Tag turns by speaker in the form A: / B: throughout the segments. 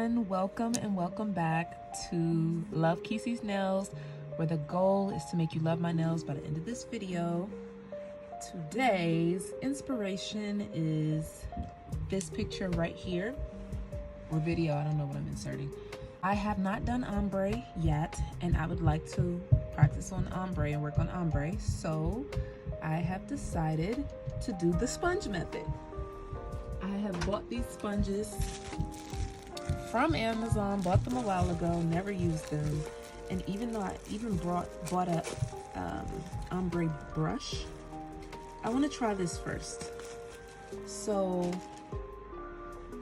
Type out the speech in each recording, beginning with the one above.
A: everyone, welcome and welcome back to Love Keesee's Nails, where the goal is to make you love my nails by the end of this video. Today's inspiration is this picture right here, or video, I don't know what I'm inserting. I have not done ombre yet, and I would like to practice on ombre and work on ombre, so I have decided to do the sponge method. I have bought these sponges from Amazon, bought them a while ago, never used them. And even though I even bought a ombre brush, I want to try this first. So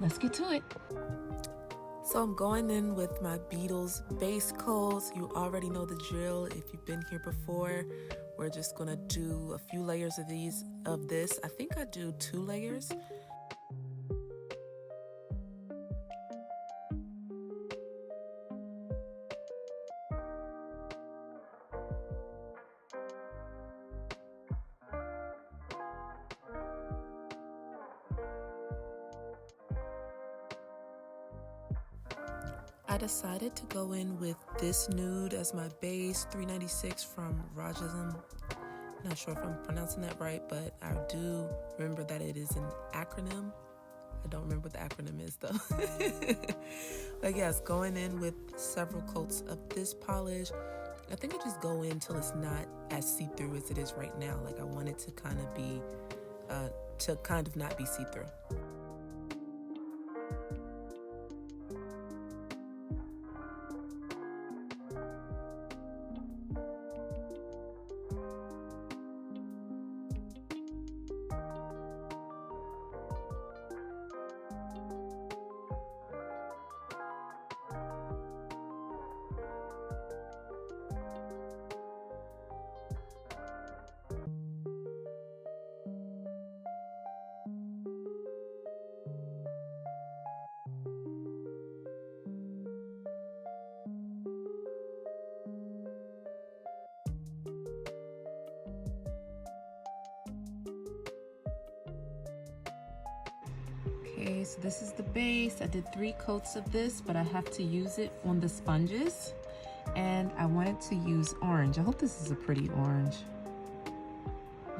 A: let's get to it. So I'm going in with my Beetles base coats. You already know the drill if you've been here before. We're just gonna do a few layers of this. I think I do 2 layers. I decided to go in with this nude as my base, 396 from Rajasm. Not sure if I'm pronouncing that right, but I do remember that it is an acronym. I don't remember what the acronym is though. But yes, going in with several coats of this polish. I think I just go in till it's not as see-through as it is right now. Like I want it to kind of be, not be see-through. Okay, so this is the base. I did 3 coats of this, but I have to use it on the sponges. And I wanted to use orange. I hope this is a pretty orange.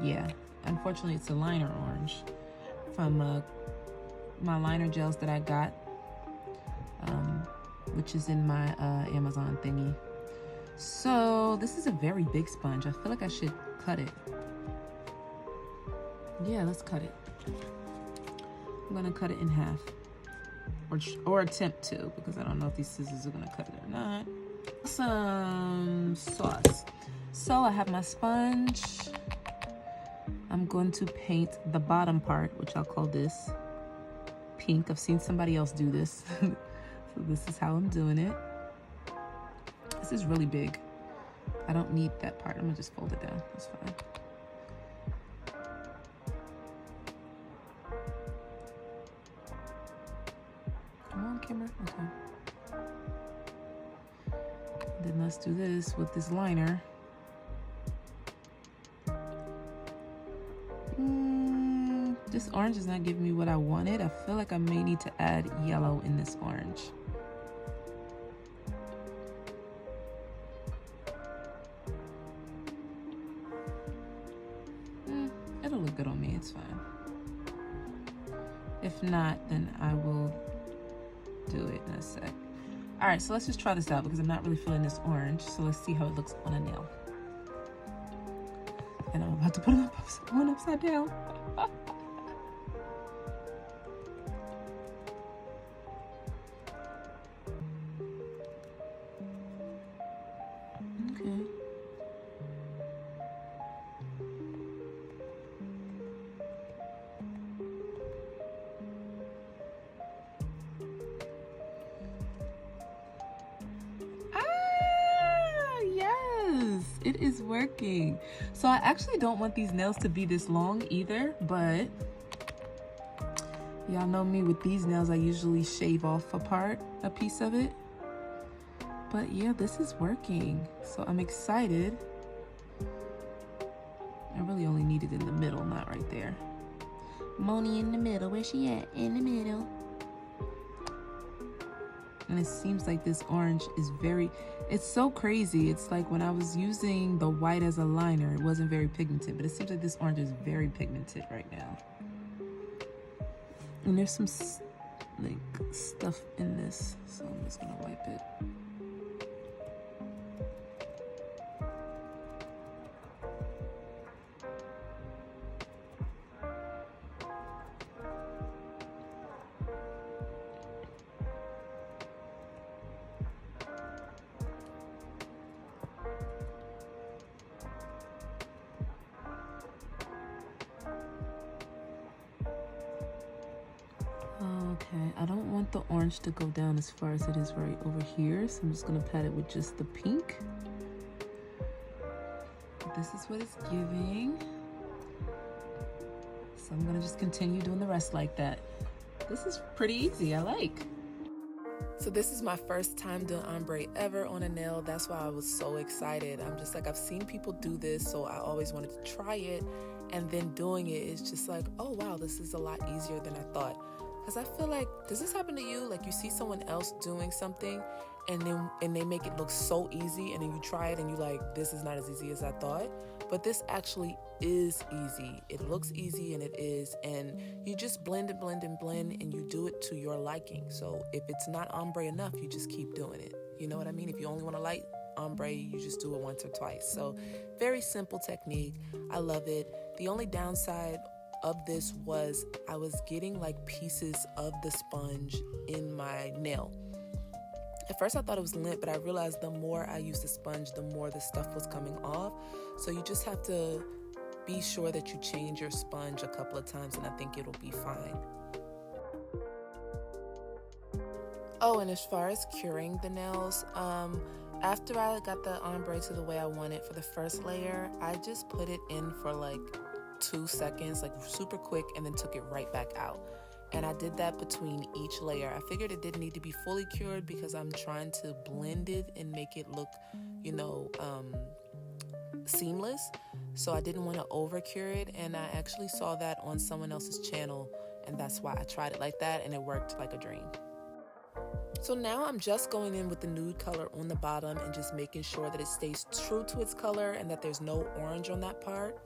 A: Yeah, unfortunately it's a liner orange from my liner gels that I got, which is in my Amazon thingy. So this is a very big sponge. I feel like I should cut it. Yeah, let's cut it. I'm gonna cut it in half, or attempt to, because I don't know if these scissors are gonna cut it or not. Some sauce. So I have my sponge. I'm going to paint the bottom part, which I'll call this pink. I've seen somebody else do this. So this is how I'm doing it. This is really big. I don't need that part. I'm gonna just fold it down. That's fine. Come on, camera. Okay. Then let's do this with this liner. This orange is not giving me what I wanted. I feel like I may need to add yellow in this orange. It'll look good on me. It's fine. If not, then I will do it in a sec. All right, so let's just try this out because I'm not really feeling this orange. So let's see how it looks on a nail. And I'm about to put one upside down. Okay. It is working. So I actually don't want these nails to be this long either, but y'all know me with these nails, I usually shave off a piece of it. But yeah, this is working. So I'm excited. I really only need it in the middle, not right there. Moni in the middle, where's she at? In the middle. And it seems like this orange is it's so crazy. It's like when I was using the white as a liner, it wasn't very pigmented, but it seems like this orange is very pigmented right now. And there's some like stuff in this, so I'm just gonna wipe it. Okay, I don't want the orange to go down as far as it is right over here, so I'm just gonna pat it with just the pink. This is what it's giving. So I'm gonna just continue doing the rest like that. This is pretty easy, I like. So this is my first time doing ombre ever on a nail. That's why I was so excited. I'm just like, I've seen people do this, so I always wanted to try it. And then doing it is just like, oh wow, this is a lot easier than I thought. Because I feel like, does this happen to you? Like you see someone else doing something and they make it look so easy, and then you try it and you're like, this is not as easy as I thought. But this actually is easy. It looks easy, and it is. And you just blend and blend and blend, and you do it to your liking. So if it's not ombre enough, you just keep doing it. You know what I mean? If you only want a light ombre, you just do it once or twice. So very simple technique. I love it. The only downside of this was I was getting like pieces of the sponge in my nail. At first I thought it was lint, but I realized the more I used the sponge, the more the stuff was coming off. So you just have to be sure that you change your sponge a couple of times, and I think it'll be fine. Oh, and as far as curing the nails, after I got the ombre to the way I want it for the first layer, I just put it in for like 2 seconds, like super quick, and then took it right back out. And I did that between each layer. I figured it didn't need to be fully cured because I'm trying to blend it and make it look, you know, seamless. So I didn't want to over cure it, and I actually saw that on someone else's channel, and that's why I tried it like that, and it worked like a dream. So now I'm just going in with the nude color on the bottom and just making sure that it stays true to its color and that there's no orange on that part.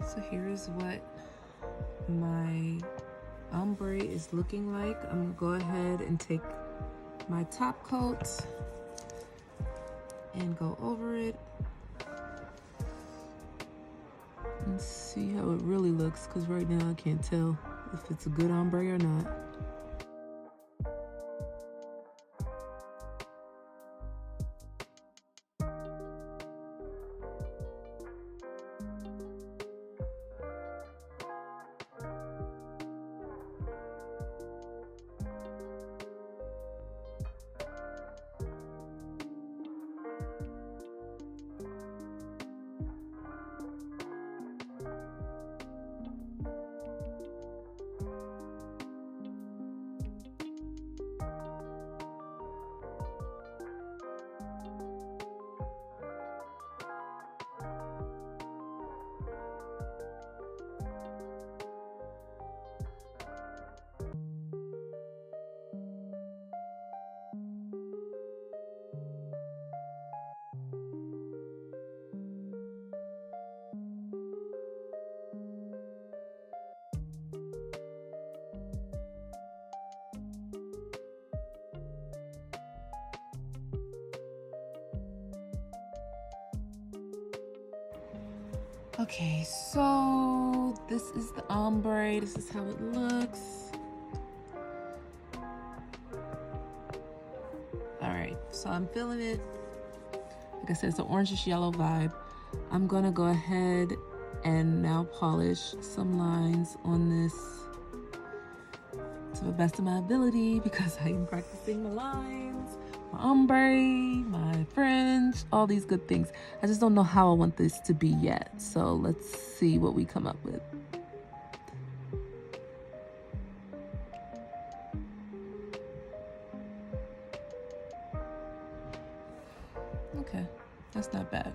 A: So here's what my ombre is looking like. I'm gonna go ahead and take my top coat and go over it and see how it really looks, because right now I can't tell if it's a good ombre or not. Okay, so this is the ombre. This is how it looks. All right, so I'm feeling it. Like I said, it's an orangish yellow vibe. I'm gonna go ahead and now polish some lines on this to the best of my ability because I am practicing my lines, my ombre, my French, all these good things. I just don't know how I want this to be yet. So let's see what we come up with. Okay, that's not bad.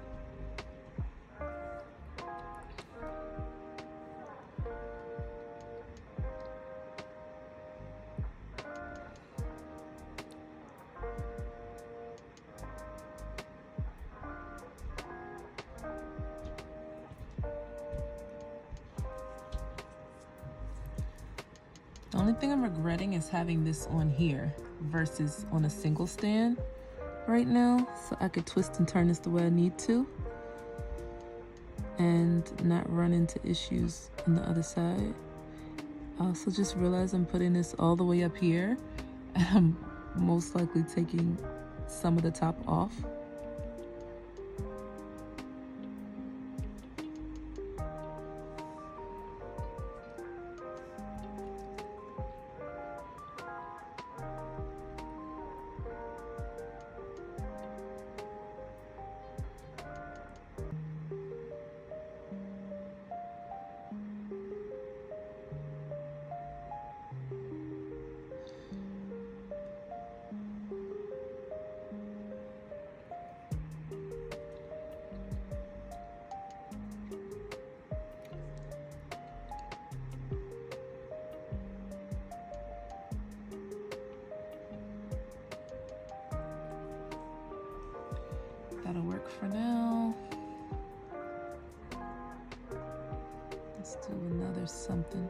A: The only thing I'm regretting is having this on here versus on a single stand right now, so I could twist and turn this the way I need to and not run into issues on the other side. I also just realized I'm putting this all the way up here and I'm most likely taking some of the top off. That'll work for now. Let's do another something.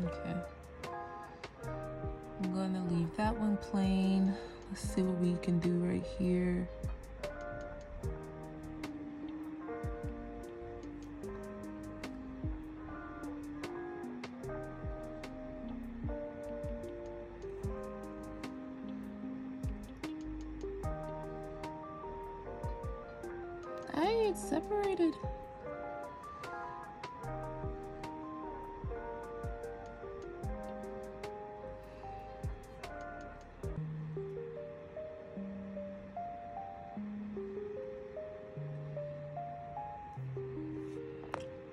A: Okay, I'm gonna leave that one plain. Let's see what we can do right here. Hey, it's separated.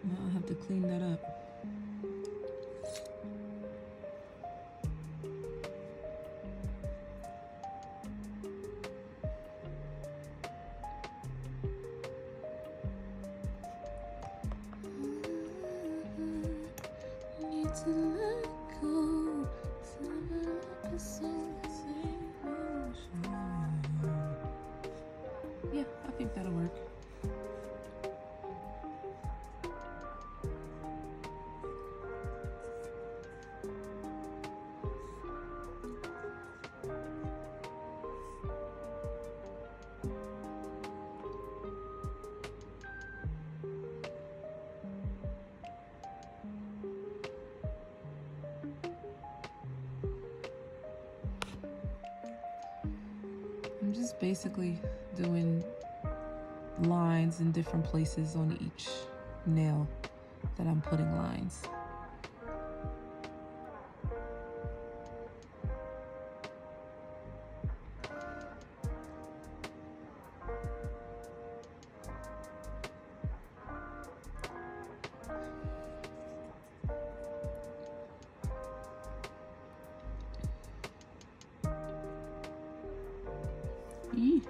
A: I'll have to clean that up. Need to let go. Yeah, I think that'll work. I'm just basically doing lines in different places on each nail that I'm putting lines. Eee.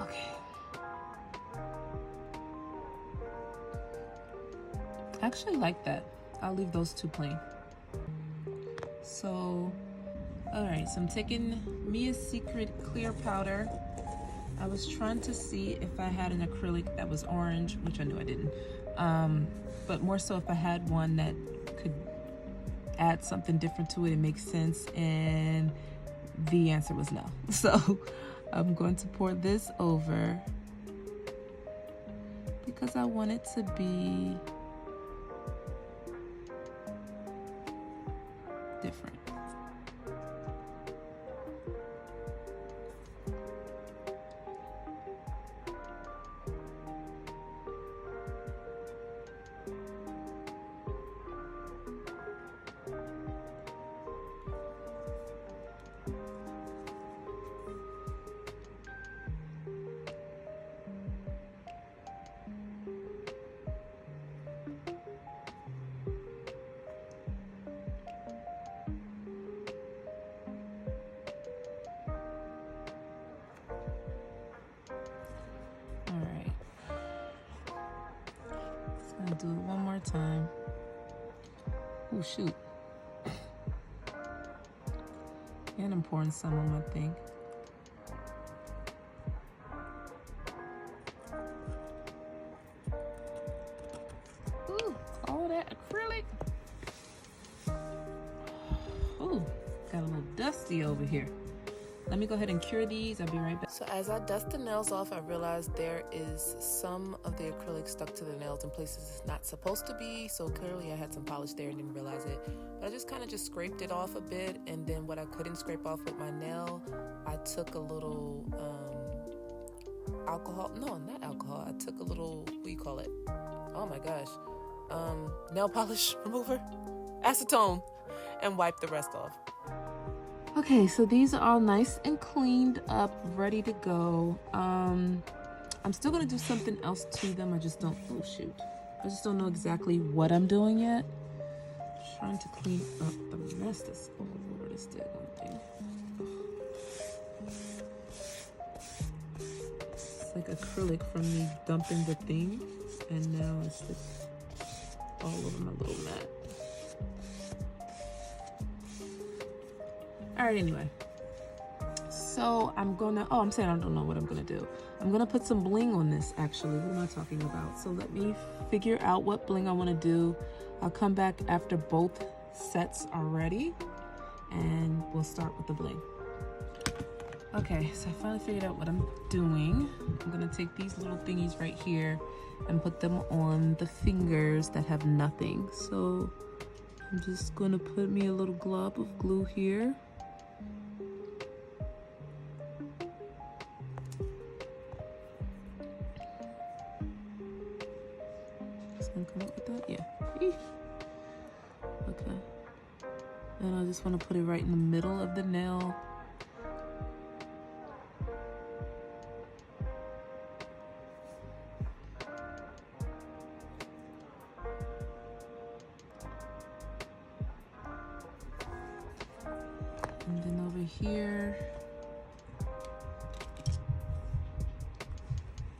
A: Okay. I actually like that. I'll leave those two plain. So, all right, so I'm taking Mia's Secret clear powder. I was trying to see if I had an acrylic that was orange, which I knew I didn't. But more so if I had one that could add something different to it and make sense, and the answer was no. So I'm going to pour this over because I want it to be different. I'll do it one more time. Oh shoot. And I'm pouring some on my thing. Ooh, all that acrylic. Ooh, got a little dusty over here. Let me go ahead and cure these. I'll be right back. So as I dust the nails off, I realized there is some of the acrylic stuck to the nails in places it's not supposed to be. So clearly I had some polish there and didn't realize it. But I just kind of scraped it off a bit. And then what I couldn't scrape off with my nail, I took a little alcohol. No, not alcohol. I took a little, what do you call it? Oh my gosh. Nail polish remover? Acetone. And wiped the rest off. Okay, so these are all nice and cleaned up, ready to go. I'm still gonna do something else to them. I just don't, oh shoot. I just don't know exactly what I'm doing yet. I'm trying to clean up the mess that's all over this thing. It's like acrylic from me dumping the thing, and now it's just all over my little mat. All right, anyway, so I'm saying I don't know what I'm gonna do. I'm gonna put some bling on this, actually. What am I talking about? So let me figure out what bling I wanna do. I'll come back after both sets are ready and we'll start with the bling. Okay, so I finally figured out what I'm doing. I'm gonna take these little thingies right here and put them on the fingers that have nothing. So I'm just gonna put me a little glob of glue here. Come up with that? Yeah. Okay. And I just want to put it right in the middle of the nail. And then over here,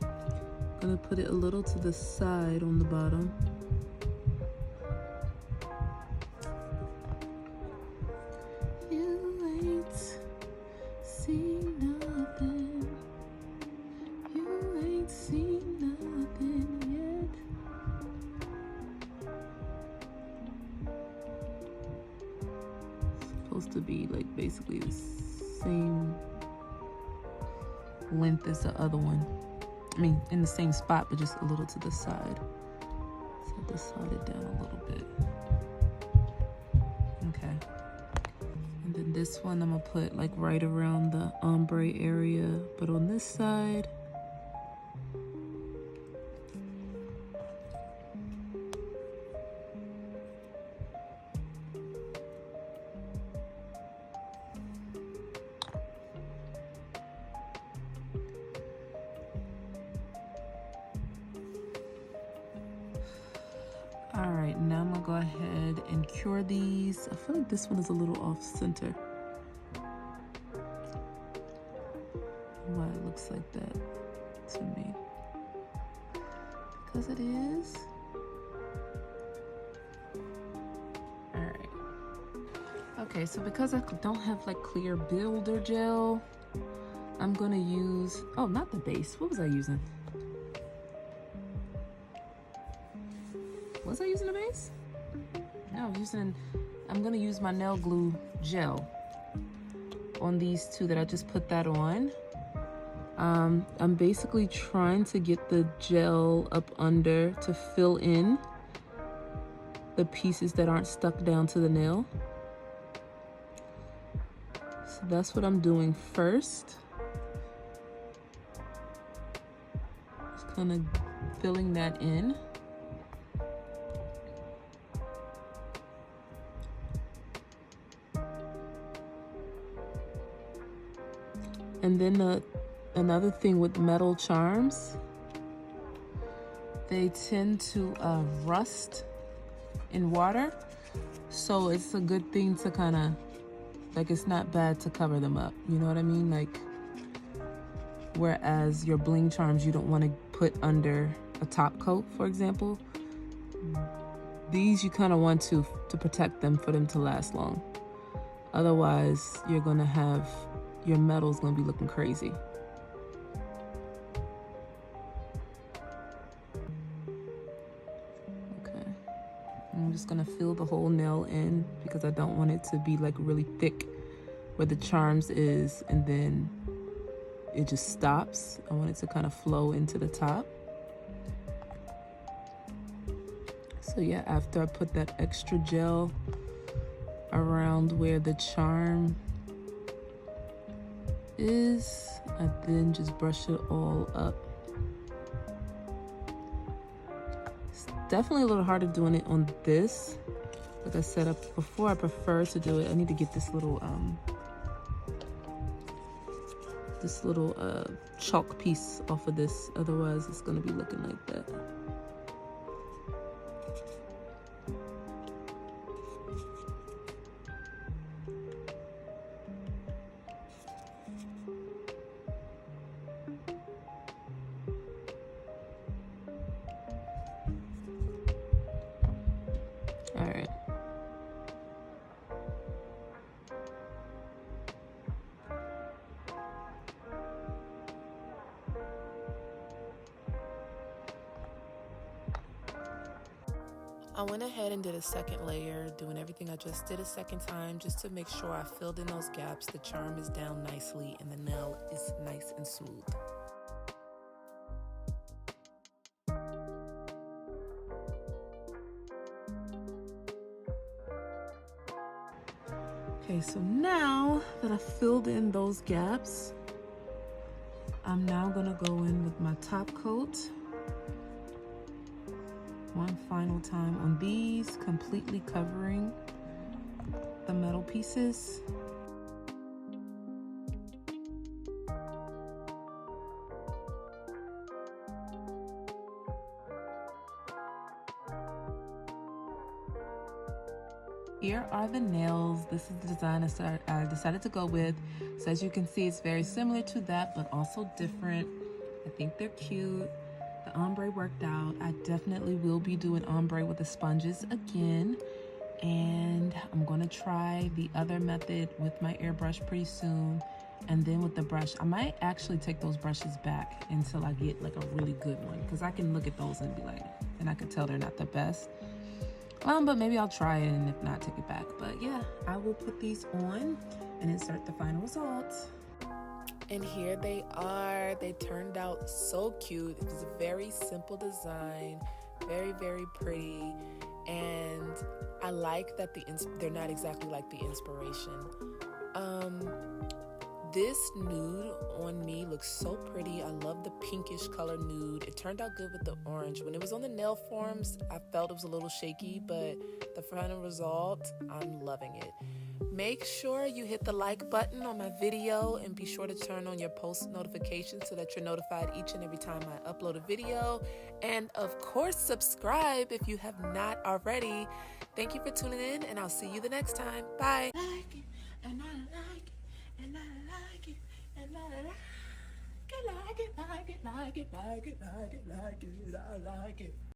A: I'm gonna put it a little to the side on the bottom. You ain't seen nothing. You ain't seen nothing yet. supposed to be like basically the same length as the other one. I mean, in the same spot, but just a little to the side. So I slide it down a little bit. Okay. And then this one I'm gonna put like right around the ombre area, but on this side, all right, now I'm gonna go ahead and cure these. I feel like this one is a little off center. Why it looks like that to me. Because it is. All right. Okay, so because I don't have like clear builder gel, I'm gonna use, oh, not the base. What was I using? Was I using a base? No, I'm gonna use my nail glue gel on these two that I just put that on. I'm basically trying to get the gel up under to fill in the pieces that aren't stuck down to the nail. So that's what I'm doing first. Just kind of filling that in. And then another thing with metal charms, they tend to rust in water. So it's a good thing to kind of, like, it's not bad to cover them up. You know what I mean? Like, whereas your bling charms, you don't want to put under a top coat, for example. These you kind of want to protect them, for them to last long. Otherwise, you're going to have, your metal's going to be looking crazy. Okay. I'm just going to fill the whole nail in because I don't want it to be like really thick where the charms is and then it just stops. I want it to kind of flow into the top. So yeah, after I put that extra gel around where the charm is, I then just brush it all up. It's definitely a little harder doing it on this. Like I said before, I prefer to do it. I need to get this little chalk piece off of this, otherwise it's gonna be looking like that. All right. I went ahead and did a second layer, doing everything I just did a second time, just to make sure I filled in those gaps, the charm is down nicely, and the nail is nice and smooth. Okay, so now that I filled in those gaps, I'm now gonna go in with my top coat one final time on these, completely covering the metal pieces. Here are the nails. This is the design I decided to go with. So as you can see, it's very similar to that, but also different. I think they're cute. The ombre worked out. I definitely will be doing ombre with the sponges again. And I'm gonna try the other method with my airbrush pretty soon. And then with the brush, I might actually take those brushes back until I get like a really good one, because I can look at those and be like, and I can tell they're not the best. But maybe I'll try it, and if not, take it back. But yeah, I will put these on and insert the final results. And here they are. They turned out so cute. It was a very simple design, very, very pretty. And I like that they're not exactly like the inspiration. This nude on me looks so pretty. I love the pinkish color nude. It turned out good with the orange. When it was on the nail forms, I felt it was a little shaky, but the final result, I'm loving it. Make sure you hit the like button on my video and be sure to turn on your post notifications so that you're notified each and every time I upload a video. And of course, subscribe if you have not already. Thank you for tuning in, and I'll see you the next time. Bye. I like it.